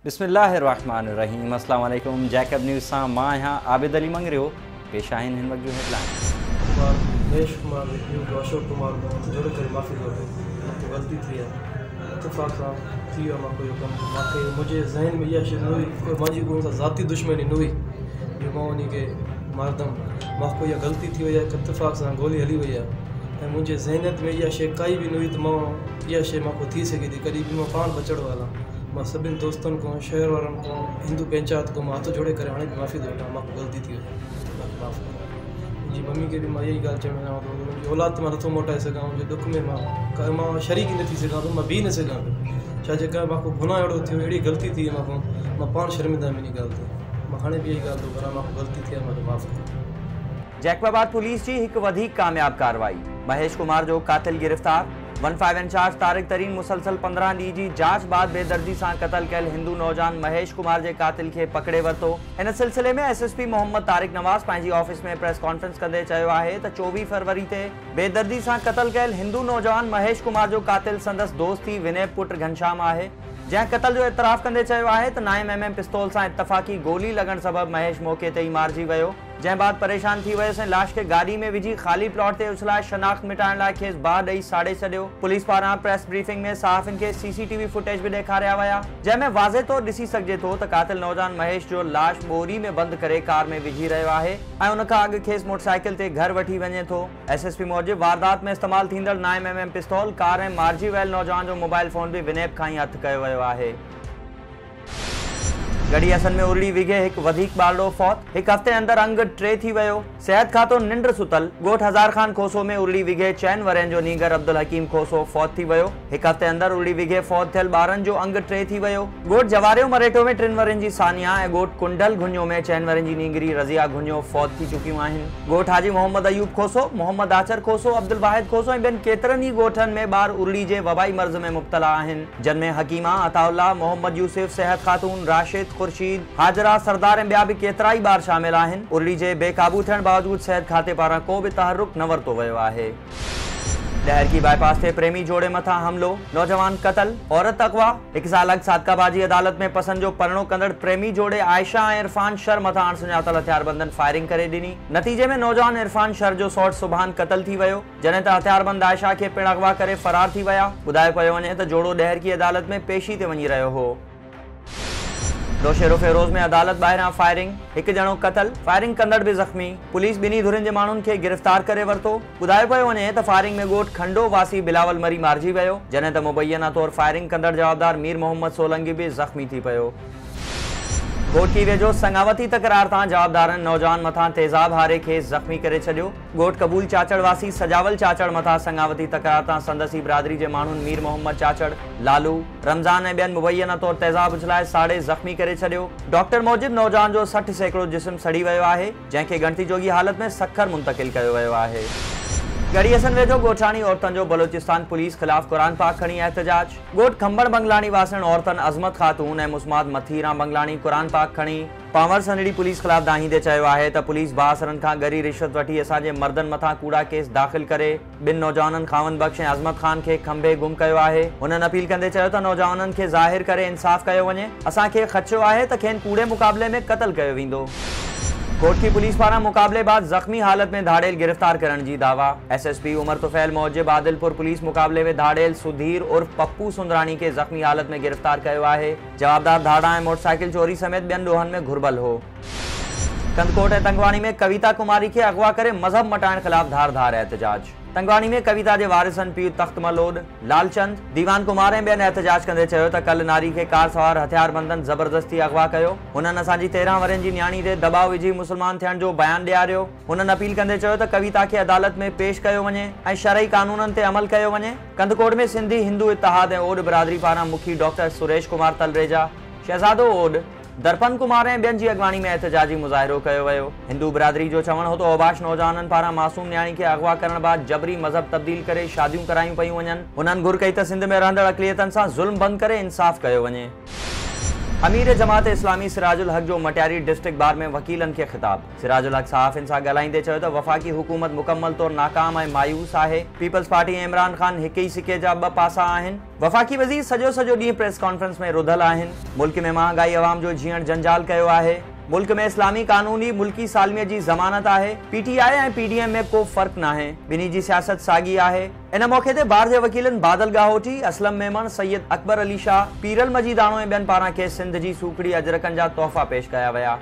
बिस्मिल्लाहिर्रहमानिर्रहीम। अस्सलाम वालेकुम। जैकब न्यूज़ सां मां यहाँ आबिद अली मंगरियो। पेश आहिनि हिन वक्त जो हेडलाइन। महेश कुमार अशोक कुमार जोड़े करे माफ़ी थो मूंखे ग़लती थी आहे, इतफ़ाक़ सां थी वियो मां कोई कमु। मूंखे मुंहिंजे ज़हन में इहा शइ न हुई, कोई मुंहिंजी कोई सां ज़ाती दुश्मनी न हुई जो मां उन खे मारदमि। मां कोई इहा ग़लती थी वई आहे, इतफ़ाक़ सां गोली हली वई आहे ऐं मुंहिंजे ज़हनियत में इहा शइ काई बि न हुई त मां इहा शइ मां थी सघे थी। कॾहिं बि मां पाण बचण वारा मां सभिनी दोस्तनि को, शहर वारनि को, हिंदू पंचायत को मां हथ जोड़े करे हाणे बि माफ़ी थो वठां। मां ग़लती थी वई, माफ़ कयो। मुंहिंजी मम्मी खे बि मां इहा ई ॻाल्हि चवणु चाहियां थो, मुंहिंजी औलाद त मां नथो मोटाए सघां, मुंहिंजे दुख में मां शरीक ई न थी सघां थो, मां बीह न सघां पियो। छा जेका मां गुनाह अहिड़ो थियो, अहिड़ी ग़लती थी मां पाण शर्मिंदा इन ॻाल्हि ते। मां हाणे बि इहा ॻाल्हि थो करां, मां ग़लती थी आहे, मां माफ़ कयो। जैकबाबाद पुलिस जी हिकु वधीक कामयाब कार्रवाई। महेश कुमार जो कातिल गिरफ्तार। 15 इंचार्ज तारिक तरीन मुसलसल 15 ॾींहं जी जांच बाद बेदर्दी सां क़तल कयल हिंदू नौजवान महेश कुमार के कातिल के पकड़े वरितो। इन सिलसिले में एसएसपी मोहम्मद तारिक नवाज़ पंहिंजी ऑफिस में प्रेस कॉन्फ्रेंस कंदे चयो आहे त 24 फरवरी ते बेदर्दी सां क़तल कयल हिंदू नौजवान महेश कुमार जो कातिल संदस दोस्त थी विनय पुट घनश्याम आहे, जंहिं क़तल जो इतराफ़ कंदे चयो आहे त 9mm पिस्तौल सां इत्तफ़ाक़ी गोली लॻण सबब महेश मौके ते ई मारिजी वियो। जंहिं बाद परेशान थी वियुसि ऐं लाश के गाड़ी में विझी खाली प्लॉट ते उछलाए शनाख्त मिटाइण लाइ खेसि बाहि ॾेई साड़े छॾियो। पुलिस पारां प्रेस ब्रीफिंग में सहाफ़ियुनि खे सीसीटीवी फुटेज भी ॾेखारिया विया, जंहिंमें वाज़े तौर ॾिसी सघिजे थो त कातिल नौजवान महेश जो लाश बोरी में बंदि करे कार में विझी रहियो आहे ऐं उन खां अॻु खेसि मोटरसाइकिल ते घर वठी वञे थो। एसएसपी मूजिब वारदात में इस्तेमाल थींदड़ 9mm पिस्तौल, कार ऐं मारिजी वियल नौजवान जो मोबाइल फोन भी विनैब खां ई हथ कयो वियो आहे। गढ़ी असन में उरड़ी विघे एक वधीक बारडो फौत। एक हफ्ते अंदर अंग 3 थी वियो। सेहत खातो निंड सुतल। गोठ हजार खान खोसो में उरड़ी विघे 4 वरनि जो नीगर अब्दुल हकीम खोसो फौत थी वियो। एक हफ्ते अंदर उरड़ी विघे फौत थियल ॿारनि जो अंग 3 थी वियो। गोठ जवारियो मरेठो में 3 वरनि जी सानिया ऐं गोठ कुंडल घुन्यो में 4 वरनि जी नींगरी रज़िया घुन्यो फौत थी चुकियूं आहिनि। गोठ हाजी मोहम्मद अयूब खोसो, मोहम्मद आचर खोसो, अब्दुल वाहिद खोसो ऐं ॿियनि केतिरनि ई गोठनि में ॿार उरड़ी जे वबाई मर्ज़ में मुब्तला आहिनि, जिनमें हकीमा, अताउल्ला, मोहम्मद यूसुफ, सेहत खातून, राशिद, खुर्शीद, हाजरा, सरदार ऐं ॿिया बि केतिरा ई ॿार शामिल आहिनि। उरड़ी जे बेकाबू थियण बावजूद सेहत खाते पारां को बि तहरुक न वरितो वियो आहे। डहर की बाईपास से प्रेमी जोड़े मथा हमलो, नौजवान कतल, औरत अगवा। 1 साल अॻु सादकाबाजी अदालत में पसंद जो परणो कंदड़ प्रेमी जोड़े आयशा ऐं इरफान शर मथा अणसुञातल हथियारबंदनि फायरिंग करे ॾिनी। नतीजे में नौजवान इरफान शर जो सौट सुभान कतल थी वियो, जॾहिं त हथियारबंद आयशा खे पिण अगवा करे फरार थी विया। ॿुधायो पियो वञे त जोड़ो डहर की अदालत में पेशी ते वञी रहियो हो। नौशेरो फेरोज में अदालत ॿाहिरां फायरिंग, एक ॼणो कतल, फायरिंग कंदड़ भी जख्मी। पुलिस ॿिन्ही धुरनि जे माण्हुनि खे गिरफ़्तार करे वरितो। ॿुधायो पियो वञे त फायरिंग में गोठ खंडो वासी बिलावल मरी मारिजी वियो, जॾहिं त मुबैना तौर फायरिंग कंदड़ जवाबदार मीर मोहम्मद सोलंगी भी ज़ख्मी थी पियो। गोठ की वेझो संगावती तकरार तां जवाबदारनि नौजवान मथां तेज़ाब हारे खेसि ज़ख्मी करे छॾियो। गोठ कबूल चाचड़ वासी सजावल चाचड़ मथां संगावती तकरार तां संदसी बिरादरी जे माण्हुनि मीर मोहम्मद चाचड़, लालू, रमज़ान ऐं ॿियनि मुबैना तौर तेज़ाब उछलाए साड़े ज़ख्मी करे छॾियो। डॉक्टर मूजिब नौजवान जो 60 सैकड़ो जिस्म सड़ी वियो आहे, जंहिंखे गणती जोगी हालत में सखर मुंतकिल कयो वियो आहे। गढ़ी असन वेझो गोठाणी औरतनि जो बलोचिस्तान पुलिस खिलाफ कुरान पाक खणी एहतजाज। गोठ खंबड़ बंगलाणी वासण औरतनि अज़मत खातून ऐं मुस्मात मथीरां बंगलाणी कुरान पाक खणी पावर सनड़ी पुलिस खिलाफ दाहींदे चयो आहे त पुलिस बासरनि खां गरी रिश्वत वठी असांजे मर्दनि मथां कूड़ा केस दाख़िल करे 2 नौजवाननि खावन बख्श ऐं अज़मत खान खे खंभे गुम कयो आहे। उन्हनि अपील कंदे चयो त नौजवाननि खे ज़ाहिर करे इंसाफ़ कयो वञे। असांखे ख़दशो आहे त खेनि कूड़े मुक़ाबले में क़तल कयो वेंदो। कोट की पुलिस पारां मुकाबले बाद जख्मी हालत में धाड़ेल गिरफ्तार करण जी दावा। एसएसपी उमर तुफैल मूजिब आदिलपुर पुलिस मुकाबले में धाड़ेल सुधीर उर्फ पप्पू सुंदरानी के जख्मी हालत में गिरफ्तार किया है। जवाबदार धाड़ा ऐं मोटरसाइकिल चोरी समेत 2 ॾोहनि में घुरबल हो। कंदकोट ऐं तंगवाणी में कविता कुमारी के अगवा करे मजहब मटाइण खिलाफ धार एहतजाज। तंगवाणी में कविता के वारिसन पीर तख्त मलोड, लालचंद, दीवान कुमार ऐं ॿियनि एहतजाज कंदे चयो त कल नारी के कार सवार हथियारबंदनि ज़बरदस्ती अगवा कयो। उन्हनि असांजी 13 वरनि जी न्याणी ते दबाव विझी मुसलमान थियण जो बयान ॾियारियो। उन्हनि अपील कंदे चयो त कविता के अदालत में पेश कयो वञे ऐं शरई कानूननि ते अमल कयो वञे। कंदकोट में सिंधी हिंदू इतिहाद ऐं ओड बिरादरी पारां मुखी डॉक्टर सुरेश कुमार तलरेजा, शहजादो ओड, दर्पण कुमार ऐं ॿियनि जी अॻवानी में एहतजाजी मुज़ाहिरो कयो वियो। हिंदू बिरादरी जो चवणु हो त औबाश नौजवाननि पारां मासूम न्याणी खे अगवा करण बाद जबरी मज़हब तब्दील करे शादियूं करायूं पयूं वञनि। उन्हनि घुर कई त सिंध में रहंदड़ अक़लियतनि सां ज़ुल्म बंदि करे इंसाफ़ कयो वञे। अमीर जमात इस्लामी सिराजुल हक जो मटियारी डिस्ट्रिक्ट बार में वकीलन के खिताब। सिराजुल हक सहाफ़िन सां ॻाल्हाईंदे चयो त वफ़ाक़ी हुकूमत मुकम्मल तौर नाकाम ऐं मायूस आहे। पीपल्स पार्टी ऐं इमरान खान हिक ई सिके जा ॿ पासा आहिनि। वफ़ाक़ी वज़ीर सॼो ॾींहुं प्रेस कॉन्फ्रेंस में रुधल आहिनि। मुल्क में महांगाई अवाम जो जीअण जंजाल कयो आहे। मुल्क में इस्लामी कानूनी मुल्की सालमियत जी ज़मानत आहे। पीटीआई ऐं पीडीएम में को फ़र्क़ नाहे। ॿिन्ही जी सियासत साॻी आहे। इन मौक़े ते बार जे वकीलनि बादल गाहोटी, असलम मेमन, सैयद अकबर अली शाह, पीरल मजीदाणो ऐं ॿियनि पारां खेसि सिंध जी सूखड़ी अजरकनि जा तोहफ़ा पेश कया विया।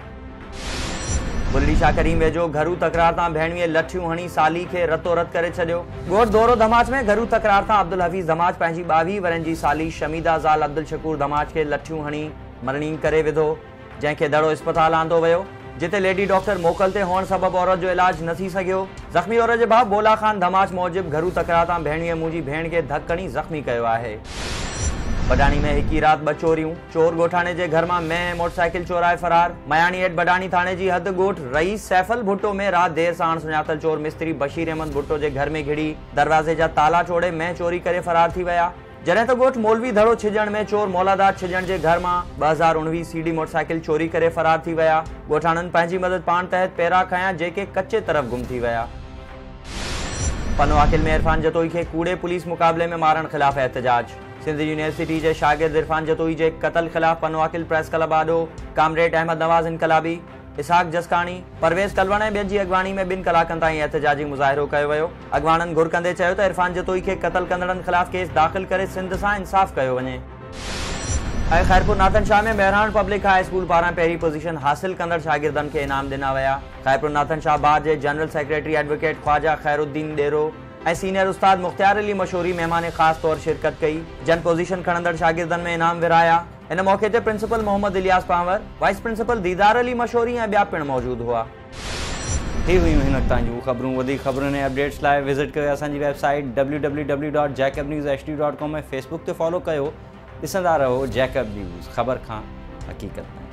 बुल्ली शाह करीम वेझो घरू तकरार तां भेणवीअ लठियूं हणी साली खे रतो रत करे छॾियो। ॻोठ दोरो धमाच में घरू तकरार तां अब्दुल हफीज़ धमाच पंहिंजी 22 वरनि जी साली शमीदा ज़ाल अब्दुल शकूर धमाच खे लठियूं हणी मरणी करे विधो, जंहिंखे दड़ो इस्पताल आंदो वियो, जिते लेडी डॉक्टर मोकल ते हुअण सबबि औरत जो इलाज न थी सघियो। ज़ख़्मी औरत जे भाउ बोला ख़ान धमाच मूजिब घरू तकरार तां भेणवीअ मुंहिंजी भेण खे धक हणी ज़ख़्मी कयो आहे। बडाणी में हिकी रात 2 चोरियूं। चोर ॻोठाणे जे घर मां मैं मोटरसाइकिल चोराए फरार। मयानी हेठ बडाणी थाणे जी हद ॻोठ रईस सैफल भुट्टो में रात देर सां सुञातल चोर मिस्त्री बशीर अहमद भुट्टो जे घर में घिड़ी दरवाज़े जा ताला तोड़े मैं चोरी करे फरार थी विया। जॾहिं त ॻोठ मौलवी धड़ो छिजण में चोर मौलादार छिजण जे घर मां 2019 सीडी मोटरसाइकिल चोरी करे फरार थी विया। ॻोठाणनि पंहिंजी मदद पाण तहत पैरा खया, जेके कच्चे तरफ़ गुम थी विया। पनो वाकिल में इरफान जतोई खे कूड़े पुलिस मुक़ाबले में मारण ख़िलाफ़ एहतजाज। सिंध यूनिवर्सिटी जे शागिर्द इरफान जतोई जे क़त्ल ख़िलाफ़ पनो Vakil press club आॾो comrade Ahmad नवाज़ इनकलाबी, इसहाक जसकानी, परवेज़ कलवण ऐं ॿियनि जी अॻवानी में 2 कलाकनि ताईं एहतजाजी मुज़ाहिरो कयो वियो। अॻवाननि घुर कंदे चयो त इरफान जतोई खे क़त्ल कंदड़नि ख़िलाफ़ केस दाख़िल करे सिंध सां इंसाफ़ कयो वञे। ऐं खैरपुर नाथन शाह में बहरान पब्लिक हाई स्कूल पारां पहिरीं पोज़ीशन हासिल कंदड़ शागिर्दनि खे इनाम ॾिना विया। खैरपुर नाथन शाह बार जे general secretary advocate Khawaja Khairuddin Dero ऐं सीनियर उस्ताद मुख्तियार अली मशहूरी महिमान ख़ासि तौर शिरकत कई। जन पोज़ीशन खणंदड़ शागिर्दनि में इनाम विरहाया। इन मौक़े ते principal Mohammad Ilyas Panwar, vice principal Didar Ali मशहूरी ऐं ॿिया पिणु मौजूद हुआ। ही हुयूं हिन वक़्त ताईं जूं ख़बरूं। वधीक ख़बरुनि ऐं अपडेट्स लाइ विज़िट कयो असांजी वेबसाइट www.jacobnewsht.com ऐं फेसबुक ते फॉलो कयो। ॾिसंदा रहो जैकब न्यूज़, ख़बर खां हक़ीक़त में।